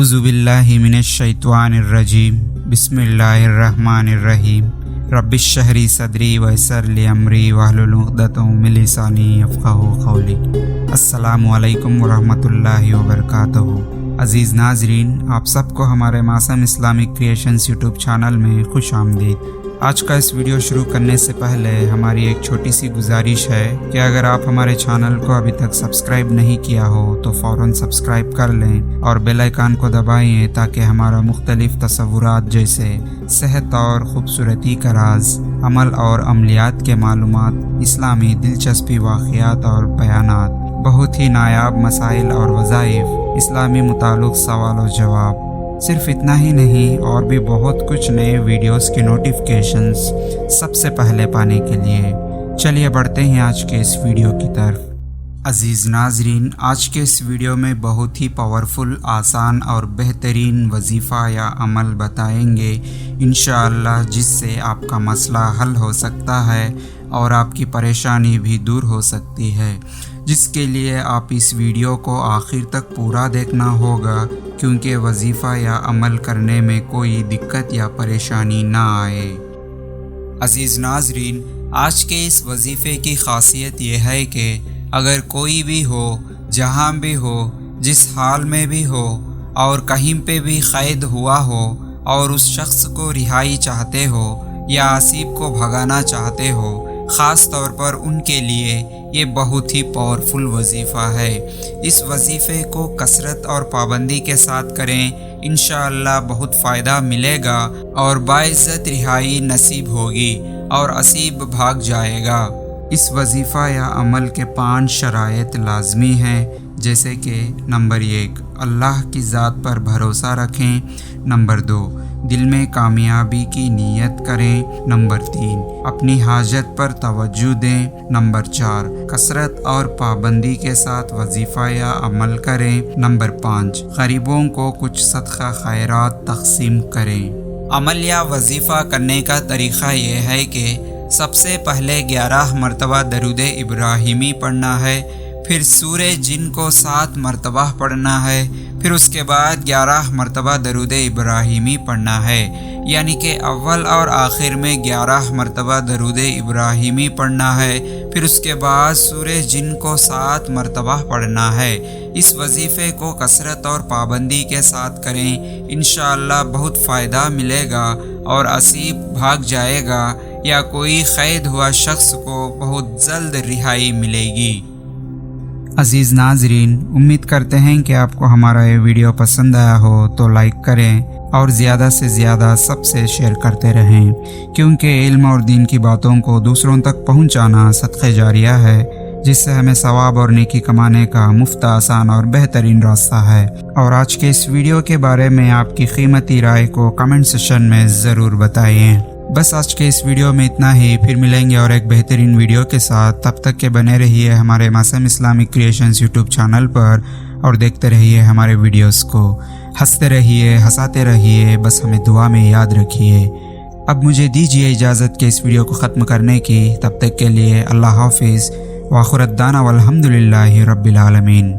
اعوذ باللہ من الشیطان الرجیم بسم اللہ الرحمن الرحیم رب اشرح لی صدری ویسر لی امری واحلل عقدۃ من لسانی یفقہوا قولی۔ السلام علیکم ورحمۃ اللہ وبرکاتہ۔ عزیز ناظرین، آپ سب کو ہمارے معصوم اسلامک کریشنز یوٹیوب چینل میں خوش آمدید۔ آج کا اس ویڈیو شروع کرنے سے پہلے ہماری ایک چھوٹی سی گزارش ہے کہ اگر آپ ہمارے چینل کو ابھی تک سبسکرائب نہیں کیا ہو تو فوراً سبسکرائب کر لیں اور بیل آئیکن کو دبائیں تاکہ ہمارا مختلف تصورات جیسے صحت اور خوبصورتی کا راز، عمل اور عملیات کے معلومات، اسلامی دلچسپی واقعات اور بیانات، بہت ہی نایاب مسائل اور وظائف، اسلامی متعلق سوال و جواب، صرف اتنا ہی نہیں اور بھی بہت کچھ نئے ویڈیوز کے نوٹیفیکیشنز سب سے پہلے پانے کے لیے چلیے بڑھتے ہیں آج کے اس ویڈیو کی طرف۔ عزیز ناظرین، آج کے اس ویڈیو میں بہت ہی پاورفل، آسان اور بہترین وظیفہ یا عمل بتائیں گے انشاءاللہ، جس سے آپ کا مسئلہ حل ہو سکتا ہے اور آپ کی پریشانی بھی دور ہو سکتی ہے، جس کے لیے آپ اس ویڈیو کو آخر تک پورا دیکھنا ہوگا کیونکہ وظیفہ یا عمل کرنے میں کوئی دقت یا پریشانی نہ آئے۔ عزیز ناظرین، آج کے اس وظیفے کی خاصیت یہ ہے کہ اگر کوئی بھی ہو، جہاں بھی ہو، جس حال میں بھی ہو اور کہیں پہ بھی قید ہوا ہو اور اس شخص کو رہائی چاہتے ہو یا آسیب کو بھگانا چاہتے ہو، خاص طور پر ان کے لیے یہ بہت ہی پاورفل وظیفہ ہے۔ اس وظیفے کو کثرت اور پابندی کے ساتھ کریں، انشاءاللہ بہت فائدہ ملے گا اور باعزت رہائی نصیب ہوگی اور آسیب بھاگ جائے گا۔ اس وظیفہ یا عمل کے 5 شرائط لازمی ہیں، جیسے کہ نمبر 1، اللہ کی ذات پر بھروسہ رکھیں۔ نمبر 2، دل میں کامیابی کی نیت کریں۔ نمبر 3، اپنی حاجت پر توجہ دیں۔ نمبر 4، کثرت اور پابندی کے ساتھ وظیفہ یا عمل کریں۔ نمبر 5، غریبوں کو کچھ صدقہ خیرات تقسیم کریں۔ عمل یا وظیفہ کرنے کا طریقہ یہ ہے کہ سب سے پہلے 11 مرتبہ درود ابراہیمی پڑھنا ہے، پھر سورہ جن کو 7 مرتبہ پڑھنا ہے، پھر اس کے بعد 11 مرتبہ درود ابراہیمی پڑھنا ہے، یعنی کہ اول اور آخر میں 11 مرتبہ درود ابراہیمی پڑھنا ہے، پھر اس کے بعد سورہ جن کو 7 مرتبہ پڑھنا ہے۔ اس وظیفے کو کثرت اور پابندی کے ساتھ کریں، انشاءاللہ بہت فائدہ ملے گا اور آسیب بھاگ جائے گا یا کوئی قید ہوا شخص کو بہت جلد رہائی ملے گی۔ عزیز ناظرین، امید کرتے ہیں کہ آپ کو ہمارا یہ ویڈیو پسند آیا ہو تو لائک کریں اور زیادہ سے زیادہ سب سے شیئر کرتے رہیں، کیونکہ علم اور دین کی باتوں کو دوسروں تک پہنچانا صدقہ جاریہ ہے، جس سے ہمیں ثواب اور نیکی کمانے کا مفت، آسان اور بہترین راستہ ہے۔ اور آج کے اس ویڈیو کے بارے میں آپ کی قیمتی رائے کو کمنٹ سیکشن میں ضرور بتائیں۔ بس آج کے اس ویڈیو میں اتنا ہی، پھر ملیں گے اور ایک بہترین ویڈیو کے ساتھ۔ تب تک کے بنے رہیے ہمارے معصوم اسلامک کریشنز یوٹیوب چینل پر اور دیکھتے رہیے ہمارے ویڈیوز کو، ہنستے رہیے، ہنساتے رہیے، بس ہمیں دعا میں یاد رکھیے۔ اب مجھے دیجیے اجازت کہ اس ویڈیو کو ختم کرنے کی، تب تک کے لیے اللہ حافظ، وآخر دعوانا والحمدللہ رب العالمین۔